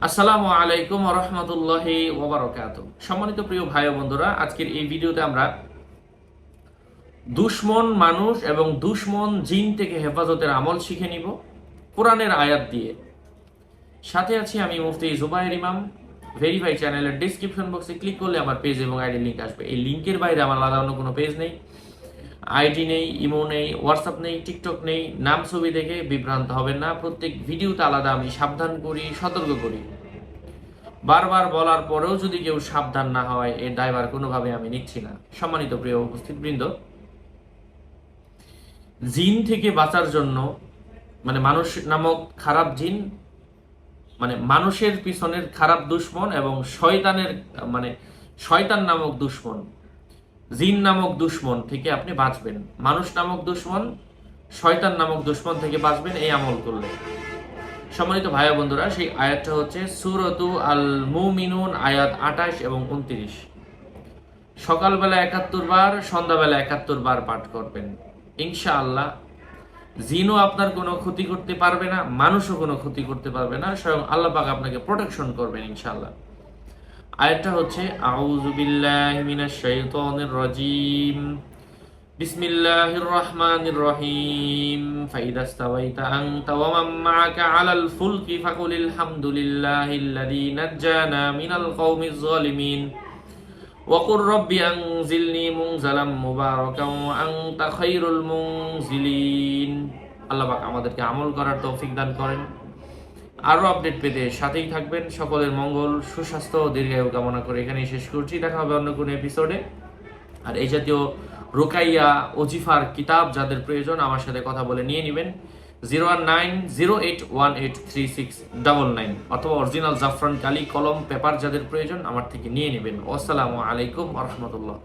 আসসালামু আলাইকুম ওয়া রাহমাতুল্লাহি ওয়া বারাকাতুহু। সম্মানিত প্রিয় ভাই ও বন্ধুরা, আজকের এই ভিডিওতে আমরা দুশমন মানুষ এবং দুশমন জিন থেকে হেফাজতের আমল শিখে নিব কোরআনের আয়াত দিয়ে। সাথে আছি আমি মুফতি জুবায়ের ইমাম। ভেরিফাই চ্যানেলের ডেসক্রিপশন বক্সে ক্লিক করলে আমার পেজ এবং আইডি লিংক আসবে। এই লিংকের বাইরে আমার আলাদা অন্য কোনো পেজ নেই, আইডি নেই, ইমো নেই, হোয়াটসঅ্যাপ নেই, টিকটক নেই। নাম ছবি দেখে বিভ্রান্ত হবেন না। প্রত্যেক ভিডিওতে আলাদা আমি সাবধান করি, সতর্ক করি। বারবার বলার পরেও যদি কেউ সাবধান না হয়, এর দায়ভার কোনোভাবে আমি নিচ্ছি না। সম্মানিত প্রিয় উপস্থিতবৃন্দ, জিন থেকে বাঁচার জন্য মানুষ নামক খারাপ জিন, মানুষের পিছনের খারাপ দুশ্মন এবং শয়তানের শয়তান নামক দুশ্মন, জিন নামক দুশ্মন থেকে আপনি বাঁচবেন। মানুষ নামক দুশ্মন, শয়তান নামক দুশ্মন থেকে বাঁচবেন এই আমল করলে। সম্মানিত ভাই বন্ধুরা, সেই আয়াতটা হচ্ছে সূরাতু আল মুমিনুন আয়াত 28 এবং 29। সকালবেলা 71 বার, সন্ধ্যাবেলা 71 বার পাঠ করবেন। ইনশাআল্লাহ জিনও আপনার কোনো ক্ষতি করতে পারবে না, মানুষও কোনো ক্ষতি করতে পারবে না। স্বয়ং আল্লাহ পাক আপনাকে প্রোটেকশন করবেন ইনশাআল্লাহ। আয়াতটা হচ্ছে আউযু বিল্লাহি মিনাশ শাইতানির রাজীম, বিসমিল্লাহির রহমানির রহিম, ফাইদা ইস্তাওয়াইতা আনতা ওয়া মান মা'আকা আলাল ফুলকি ফাকুলিল হামদুলিল্লাহিল্লাযী নাজ্জানা মিনাল কওমিজ জালিমিন ওয়া কুর রব্বি আনজিলনি মুনজালাম মুবারাকান ওয়া আনতা খায়রুল মুনজিলিন। আল্লাহ পাক আমাদেরকে আমল করার তৌফিক দান করেন। আরও আপডেট পেতে সাথেই থাকবেন। সকলের মঙ্গল, সুস্বাস্থ্য ও দীর্ঘায়ু কামনা করে এখানেই শেষ করছি। দেখা হবে অন্য কোনো এপিসোডে। আর এই জাতীয় রুকাইয়া ওজিফার কিতাব যাদের প্রয়োজন, আমার সাথে কথা বলে নিয়ে নেবেন 01908183699, অথবা অরিজিনাল জাফরান কালি কলম পেপার যাদের প্রয়োজন আমার থেকে নিয়ে নেবেন। আসসালামু আলাইকুম ওয়া রাহমাতুল্লাহ।